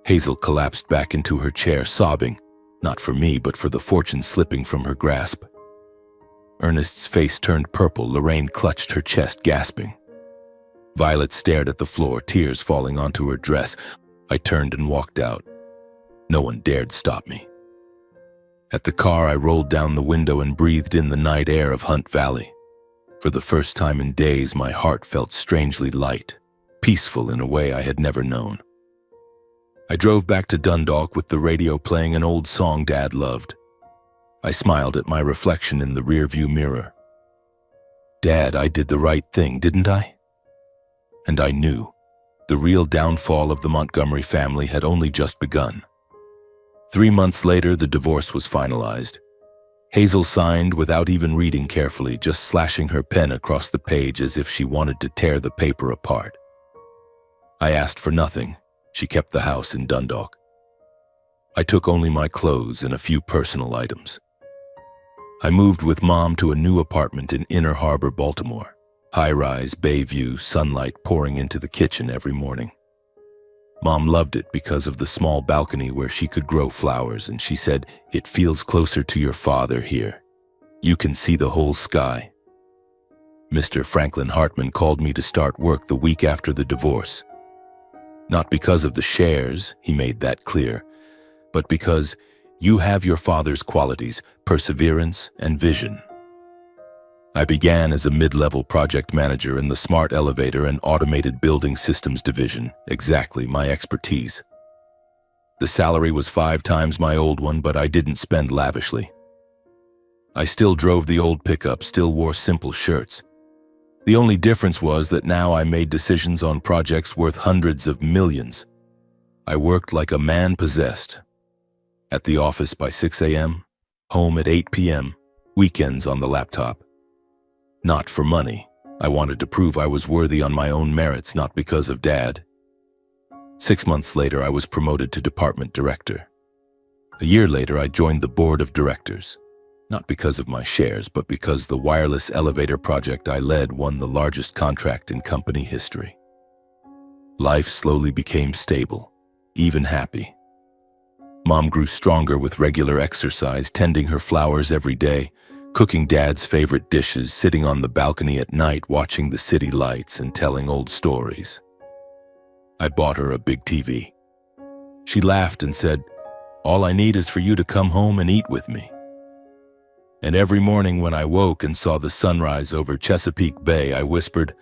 Hazel collapsed back into her chair, sobbing, not for me, but for the fortune slipping from her grasp. Ernest's face turned purple. Lorraine clutched her chest, gasping. Violet stared at the floor, tears falling onto her dress. I turned and walked out. No one dared stop me. At the car, I rolled down the window and breathed in the night air of Hunt Valley. For the first time in days, my heart felt strangely light, peaceful in a way I had never known. I drove back to Dundalk with the radio playing an old song Dad loved. I smiled at my reflection in the rearview mirror. "Dad, I did the right thing, didn't I?" And I knew the real downfall of the Montgomery family had only just begun. 3 months later, the divorce was finalized. Hazel signed without even reading carefully, just slashing her pen across the page as if she wanted to tear the paper apart. I asked for nothing. She kept the house in Dundalk. I took only my clothes and a few personal items. I moved with Mom to a new apartment in Inner Harbor, Baltimore. High-rise, bay view, sunlight pouring into the kitchen every morning. Mom loved it because of the small balcony where she could grow flowers, and she said, "It feels closer to your father here. You can see the whole sky." Mr. Franklin Hartman called me to start work the week after the divorce. Not because of the shares, he made that clear, but because you have your father's qualities, perseverance, and vision. I began as a mid-level project manager in the smart elevator and automated building systems division, exactly my expertise. The salary was 5 times my old one, but I didn't spend lavishly. I still drove the old pickup, still wore simple shirts. The only difference was that now I made decisions on projects worth hundreds of millions. I worked like a man possessed. At the office by 6 a.m., home at 8 p.m., weekends on the laptop. Not for money. I wanted to prove I was worthy on my own merits, not because of Dad. 6 months later, I was promoted to department director. A year later, I joined the board of directors. Not because of my shares, but because the wireless elevator project I led won the largest contract in company history. Life slowly became stable, even happy. Mom grew stronger with regular exercise, tending her flowers every day, cooking Dad's favorite dishes, sitting on the balcony at night watching the city lights and telling old stories. I bought her a big TV. She laughed and said, "All I need is for you to come home and eat with me." And every morning when I woke and saw the sunrise over Chesapeake Bay, I whispered,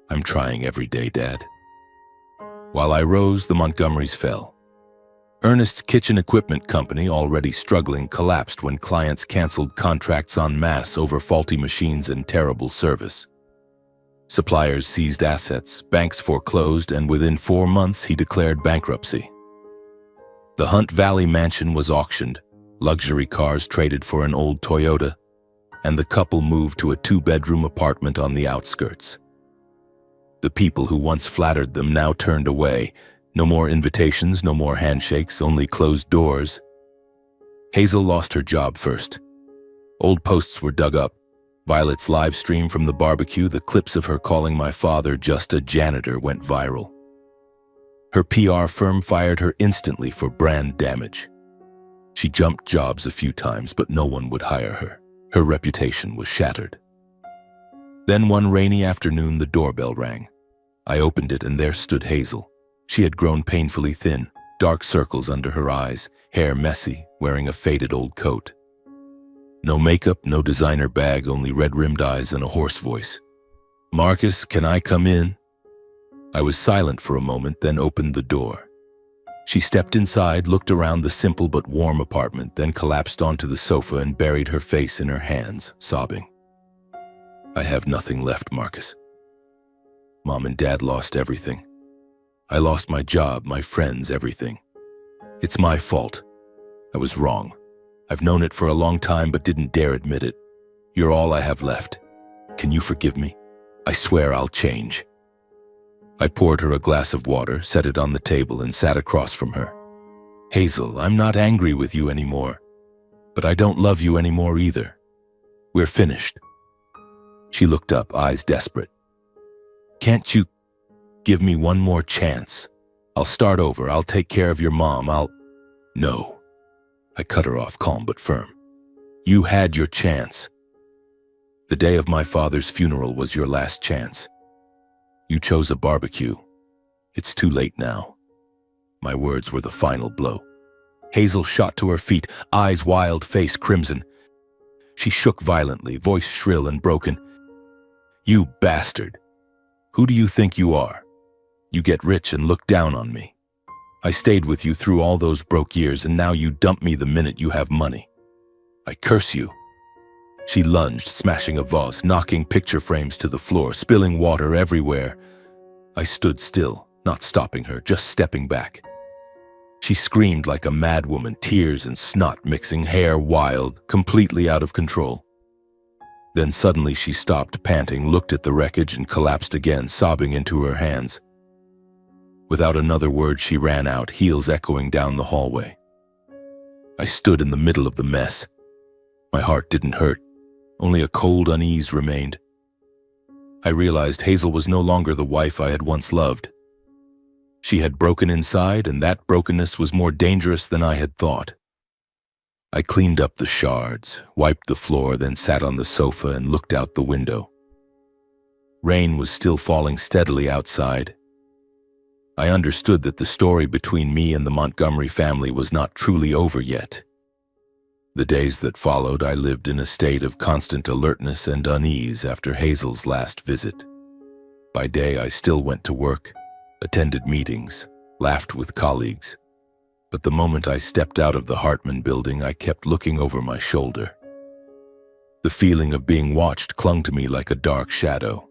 "I'm trying every day, Dad." While I rose, the Montgomerys fell. Ernest's kitchen equipment company, already struggling, collapsed when clients canceled contracts en masse over faulty machines and terrible service. Suppliers seized assets, banks foreclosed, and within 4 months he declared bankruptcy. The Hunt Valley mansion was auctioned, luxury cars traded for an old Toyota, and the couple moved to a 2-bedroom apartment on the outskirts. The people who once flattered them now turned away. No more invitations, no more handshakes, only closed doors. Hazel lost her job first. Old posts were dug up. Violet's live stream from the barbecue, the clips of her calling my father just a janitor, went viral. Her PR firm fired her instantly for brand damage. She jumped jobs a few times, but no one would hire her. Her reputation was shattered. Then one rainy afternoon, the doorbell rang. I opened it and there stood Hazel. She had grown painfully thin, dark circles under her eyes, hair messy, wearing a faded old coat. No makeup, no designer bag, only red-rimmed eyes and a hoarse voice. "Marcus, can I come in?" I was silent for a moment, then opened the door. She stepped inside, looked around the simple but warm apartment, then collapsed onto the sofa and buried her face in her hands, sobbing. "I have nothing left, Marcus. Mom and Dad lost everything. I lost my job, my friends, everything. It's my fault. I was wrong. I've known it for a long time but didn't dare admit it. You're all I have left. Can you forgive me? I swear I'll change." I poured her a glass of water, set it on the table, and sat across from her. "Hazel, I'm not angry with you anymore, but I don't love you anymore either. We're finished." She looked up, eyes desperate. "Can't you give me one more chance? I'll start over. I'll take care of your mom. No." I cut her off, calm but firm. "You had your chance. The day of my father's funeral was your last chance. You chose a barbecue. It's too late now." My words were the final blow. Hazel shot to her feet, eyes wild, face crimson. She shook violently, voice shrill and broken. "You bastard! Who do you think you are? You get rich and look down on me. I stayed with you through all those broke years, and now you dump me the minute you have money. I curse you." She lunged, smashing a vase, knocking picture frames to the floor, spilling water everywhere. I stood still, not stopping her, just stepping back. She screamed like a mad woman, tears and snot mixing, hair wild, completely out of control. Then suddenly she stopped, panting, looked at the wreckage and collapsed again, sobbing into her hands. Without another word, she ran out, heels echoing down the hallway. I stood in the middle of the mess. My heart didn't hurt. Only a cold unease remained. I realized Hazel was no longer the wife I had once loved. She had broken inside, and that brokenness was more dangerous than I had thought. I cleaned up the shards, wiped the floor, then sat on the sofa and looked out the window. Rain was still falling steadily outside. I understood that the story between me and the Montgomery family was not truly over yet. The days that followed, I lived in a state of constant alertness and unease after Hazel's last visit. By day, I still went to work, attended meetings, laughed with colleagues. But the moment I stepped out of the Hartman building, I kept looking over my shoulder. The feeling of being watched clung to me like a dark shadow.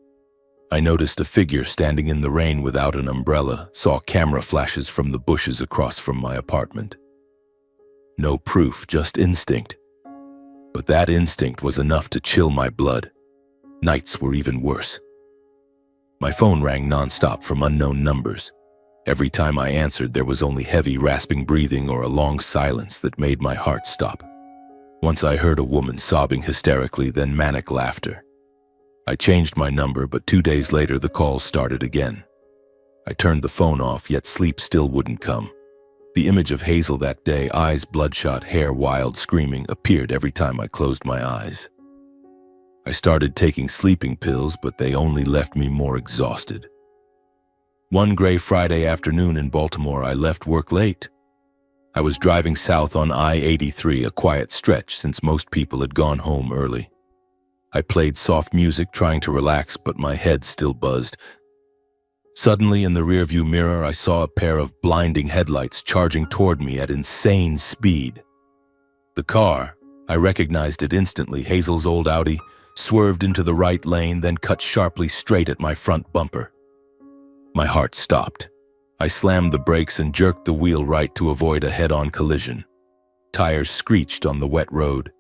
I noticed a figure standing in the rain without an umbrella, saw camera flashes from the bushes across from my apartment. No proof, just instinct. But that instinct was enough to chill my blood. Nights were even worse. My phone rang nonstop from unknown numbers. Every time I answered, there was only heavy, rasping breathing or a long silence that made my heart stop. Once I heard a woman sobbing hysterically, then manic laughter. I changed my number, but 2 days later the calls started again. I turned the phone off, yet sleep still wouldn't come. The image of Hazel that day, eyes bloodshot, hair wild, screaming, appeared every time I closed my eyes. I started taking sleeping pills, but they only left me more exhausted. One gray Friday afternoon in Baltimore, I left work late. I was driving south on I-83, a quiet stretch since most people had gone home early. I played soft music, trying to relax, but my head still buzzed. Suddenly, in the rearview mirror, I saw a pair of blinding headlights charging toward me at insane speed. The car, I recognized it instantly, Hazel's old Audi, swerved into the right lane, then cut sharply straight at my front bumper. My heart stopped. I slammed the brakes and jerked the wheel right to avoid a head-on collision. Tires screeched on the wet road.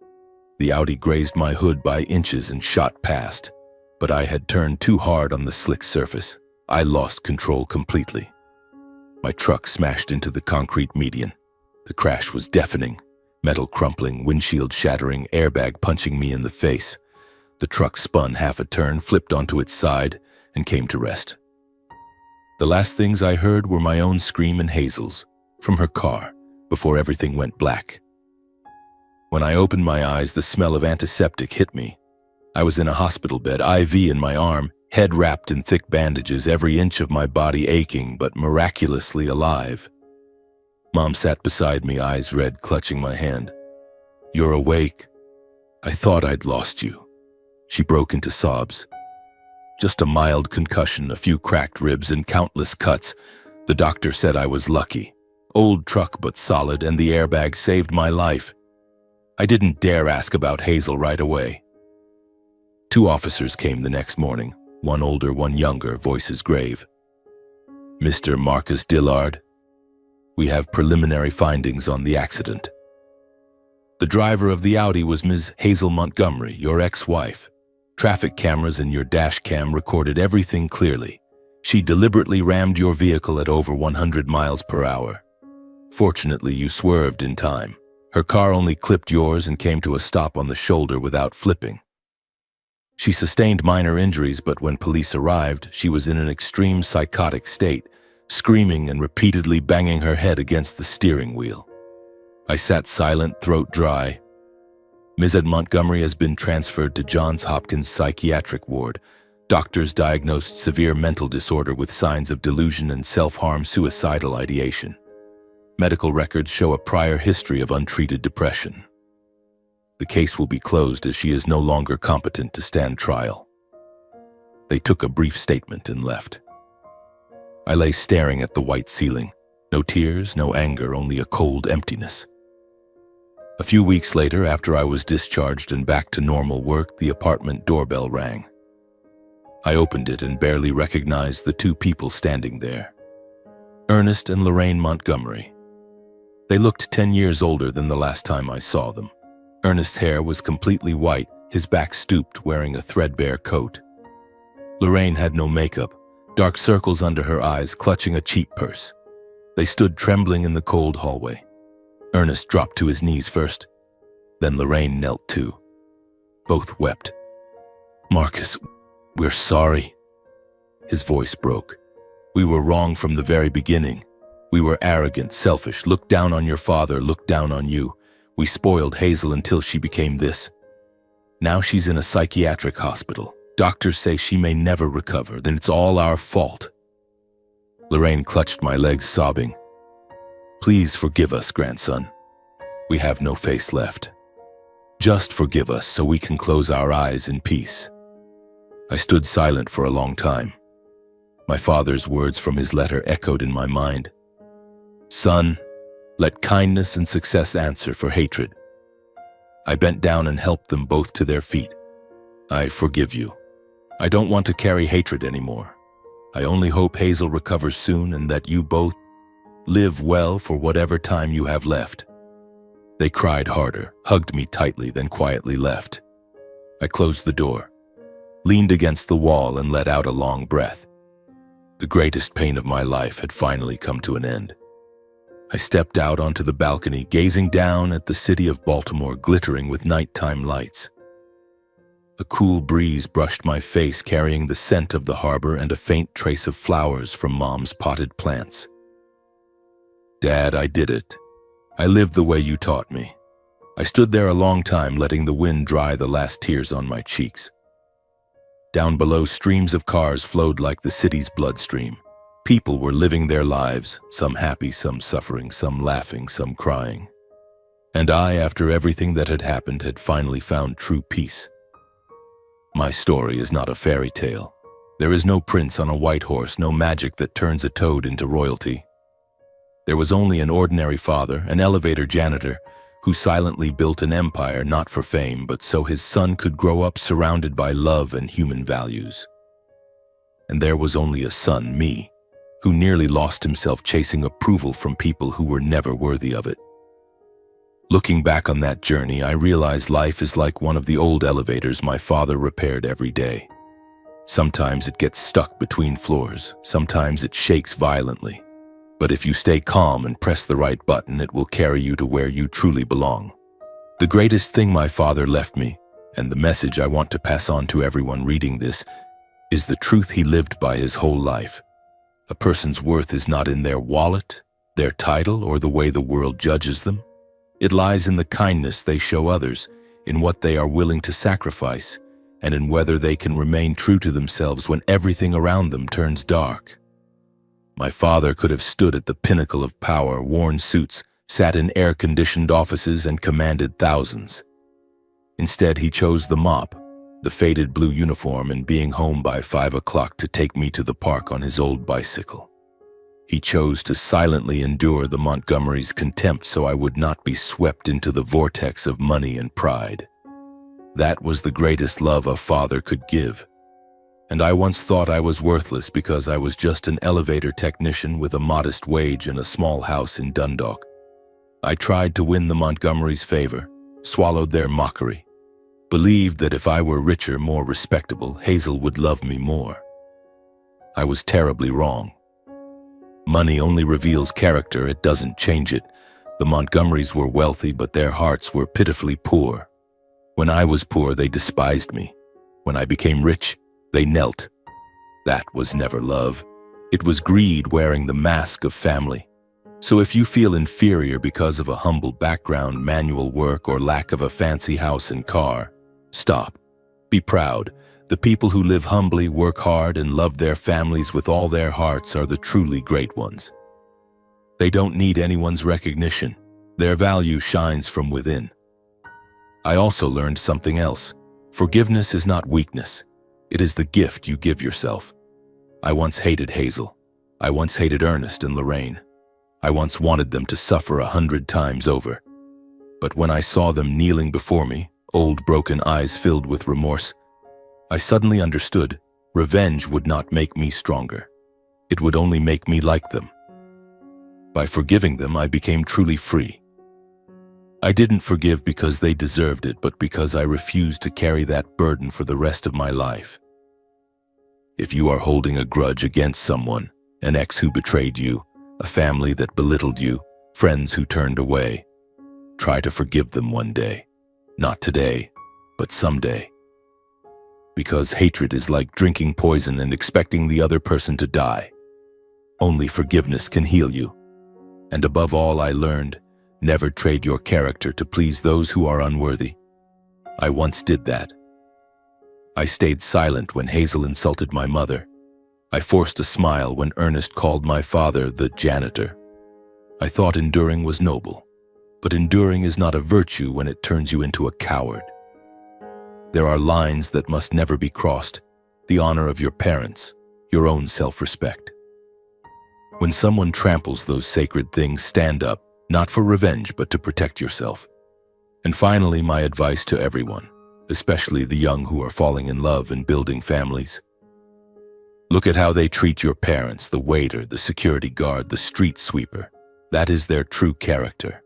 The Audi grazed my hood by inches and shot past, but I had turned too hard on the slick surface. I lost control completely. My truck smashed into the concrete median. The crash was deafening, metal crumpling, windshield shattering, airbag punching me in the face. The truck spun half a turn, flipped onto its side, and came to rest. The last things I heard were my own scream and Hazel's, from her car, before everything went black. When I opened my eyes, the smell of antiseptic hit me. I was in a hospital bed, IV in my arm, head wrapped in thick bandages, every inch of my body aching, but miraculously alive. Mom sat beside me, eyes red, clutching my hand. "You're awake. I thought I'd lost you." She broke into sobs. "Just a mild concussion, a few cracked ribs and countless cuts. The doctor said I was lucky. Old truck but solid, and the airbag saved my life." I didn't dare ask about Hazel right away. 2 officers came the next morning, one older, one younger, voices grave. "Mr. Marcus Dillard, we have preliminary findings on the accident. The driver of the Audi was Ms. Hazel Montgomery, your ex-wife. Traffic cameras and your dash cam recorded everything clearly. She deliberately rammed your vehicle at over 100 miles per hour. Fortunately, you swerved in time. Her car only clipped yours and came to a stop on the shoulder without flipping. She sustained minor injuries, but when police arrived, she was in an extreme psychotic state, screaming and repeatedly banging her head against the steering wheel." I sat silent, throat dry. "Ms. Montgomery has been transferred to Johns Hopkins Psychiatric Ward. Doctors diagnosed severe mental disorder with signs of delusion and self-harm, suicidal ideation. Medical records show a prior history of untreated depression. The case will be closed as she is no longer competent to stand trial." They took a brief statement and left. I lay staring at the white ceiling. No tears, no anger, only a cold emptiness. A few weeks later, after I was discharged and back to normal work, the apartment doorbell rang. I opened it and barely recognized the 2 people standing there. Ernest and Lorraine Montgomery. They looked 10 years older than the last time I saw them. Ernest's hair was completely white, his back stooped, wearing a threadbare coat. Lorraine had no makeup, dark circles under her eyes, clutching a cheap purse. They stood trembling in the cold hallway. Ernest dropped to his knees first, then Lorraine knelt too. Both wept. "Marcus, we're sorry." His voice broke. "We were wrong from the very beginning. We were arrogant, selfish, looked down on your father, looked down on you. We spoiled Hazel until she became this. Now she's in a psychiatric hospital. Doctors say she may never recover, then it's all our fault." Lorraine clutched my legs, sobbing. "Please forgive us, grandson. We have no face left. Just forgive us so we can close our eyes in peace." I stood silent for a long time. My father's words from his letter echoed in my mind. "Son, let kindness and success answer for hatred." I bent down and helped them both to their feet. "I forgive you. I don't want to carry hatred anymore. I only hope Hazel recovers soon and that you both live well for whatever time you have left." They cried harder, hugged me tightly, then quietly left. I closed the door, leaned against the wall, and let out a long breath. The greatest pain of my life had finally come to an end. I stepped out onto the balcony, gazing down at the city of Baltimore glittering with nighttime lights. A cool breeze brushed my face, carrying the scent of the harbor and a faint trace of flowers from Mom's potted plants. "Dad, I did it. I lived the way you taught me." I stood there a long time, letting the wind dry the last tears on my cheeks. Down below, streams of cars flowed like the city's bloodstream. People were living their lives, some happy, some suffering, some laughing, some crying. And I, after everything that had happened, had finally found true peace. My story is not a fairy tale. There is no prince on a white horse, no magic that turns a toad into royalty. There was only an ordinary father, an elevator janitor, who silently built an empire not for fame, but so his son could grow up surrounded by love and human values. And there was only a son, me, who nearly lost himself chasing approval from people who were never worthy of it. Looking back on that journey, I realized life is like one of the old elevators my father repaired every day. Sometimes it gets stuck between floors, sometimes it shakes violently. But if you stay calm and press the right button, it will carry you to where you truly belong. The greatest thing my father left me, and the message I want to pass on to everyone reading this, is the truth he lived by his whole life. A person's worth is not in their wallet, their title, or the way the world judges them. It lies in the kindness they show others, in what they are willing to sacrifice, and in whether they can remain true to themselves when everything around them turns dark. My father could have stood at the pinnacle of power, worn suits, sat in air-conditioned offices, and commanded thousands. Instead, he chose the mop, the faded blue uniform, and being home by 5 o'clock to take me to the park on his old bicycle. He chose to silently endure the Montgomerys' contempt so I would not be swept into the vortex of money and pride. That was the greatest love a father could give. And I once thought I was worthless because I was just an elevator technician with a modest wage in a small house in Dundalk. I tried to win the Montgomerys' favor, swallowed their mockery, believed that if I were richer, more respectable, Hazel would love me more. I was terribly wrong. Money only reveals character, it doesn't change it. The Montgomerys were wealthy, but their hearts were pitifully poor. When I was poor, they despised me. When I became rich, they knelt. That was never love. It was greed wearing the mask of family. So if you feel inferior because of a humble background, manual work, or lack of a fancy house and car, stop. Be proud. The people who live humbly, work hard, and love their families with all their hearts are the truly great ones. They don't need anyone's recognition. Their value shines from within. I also learned something else. Forgiveness is not weakness. It is the gift you give yourself. I once hated Hazel. I once hated Ernest and Lorraine. I once wanted them to suffer 100 times over. But when I saw them kneeling before me, old broken eyes filled with remorse, I suddenly understood revenge would not make me stronger. It would only make me like them. By forgiving them, I became truly free. I didn't forgive because they deserved it, but because I refused to carry that burden for the rest of my life. If you are holding a grudge against someone, an ex who betrayed you, a family that belittled you, friends who turned away, try to forgive them one day. Not today, but someday. Because hatred is like drinking poison and expecting the other person to die. Only forgiveness can heal you. And above all, I learned, never trade your character to please those who are unworthy. I once did that. I stayed silent when Hazel insulted my mother. I forced a smile when Ernest called my father the janitor. I thought enduring was noble, but enduring is not a virtue when it turns you into a coward. There are lines that must never be crossed, the honor of your parents, your own self-respect. When someone tramples those sacred things, stand up, not for revenge, but to protect yourself. And finally, my advice to everyone, especially the young who are falling in love and building families. Look at how they treat your parents, the waiter, the security guard, the street sweeper. That is their true character.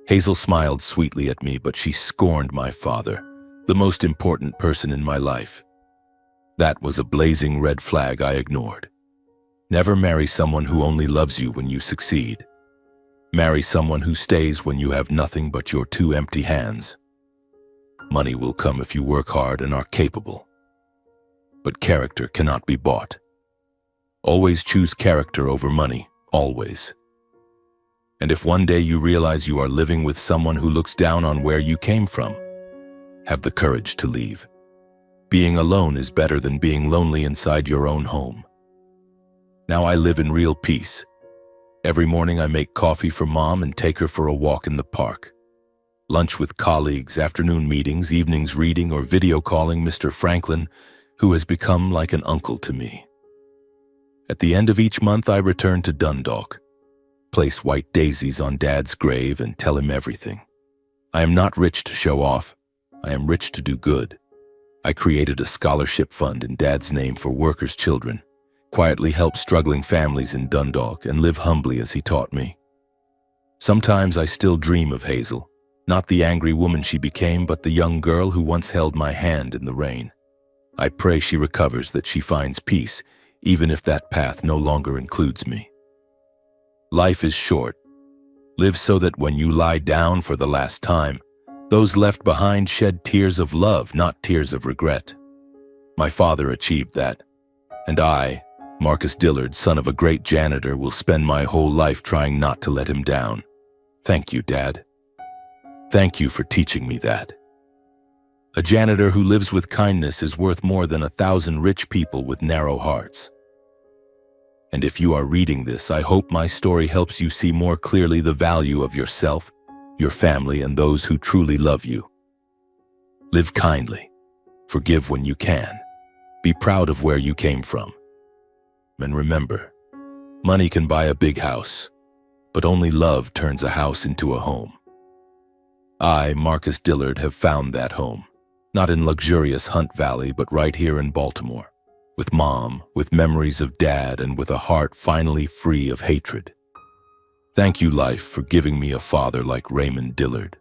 Hazel smiled sweetly at me, but she scorned my father, the most important person in my life. That was a blazing red flag I ignored. Never marry someone who only loves you when you succeed. Marry someone who stays when you have nothing but your two empty hands. Money will come if you work hard and are capable. But character cannot be bought. Always choose character over money, always. And if one day you realize you are living with someone who looks down on where you came from, have the courage to leave. Being alone is better than being lonely inside your own home. Now I live in real peace. Every morning I make coffee for Mom and take her for a walk in the park. Lunch with colleagues, afternoon meetings, evenings reading or video calling Mr. Franklin, who has become like an uncle to me. At the end of each month I return to Dundalk, place white daisies on Dad's grave and tell him everything. I am not rich to show off. I am rich to do good. I created a scholarship fund in Dad's name for workers' children, quietly help struggling families in Dundalk, and live humbly as he taught me. Sometimes I still dream of Hazel, not the angry woman she became, but the young girl who once held my hand in the rain. I pray she recovers, that she finds peace, even if that path no longer includes me. Life is short. Live so that when you lie down for the last time, those left behind shed tears of love, not tears of regret. My father achieved that, and I, Marcus Dillard, son of a great janitor, will spend my whole life trying not to let him down. Thank you, Dad. Thank you for teaching me that. A janitor who lives with kindness is worth more than 1,000 rich people with narrow hearts. And if you are reading this, I hope my story helps you see more clearly the value of yourself, your family, and those who truly love you. Live kindly. Forgive when you can. Be proud of where you came from. And remember, money can buy a big house, but only love turns a house into a home. I, Marcus Dillard, have found that home, not in luxurious Hunt Valley, but right here in Baltimore, with Mom, with memories of Dad, and with a heart finally free of hatred. Thank you, life, for giving me a father like Raymond Dillard.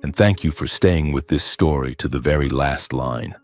And thank you for staying with this story to the very last line.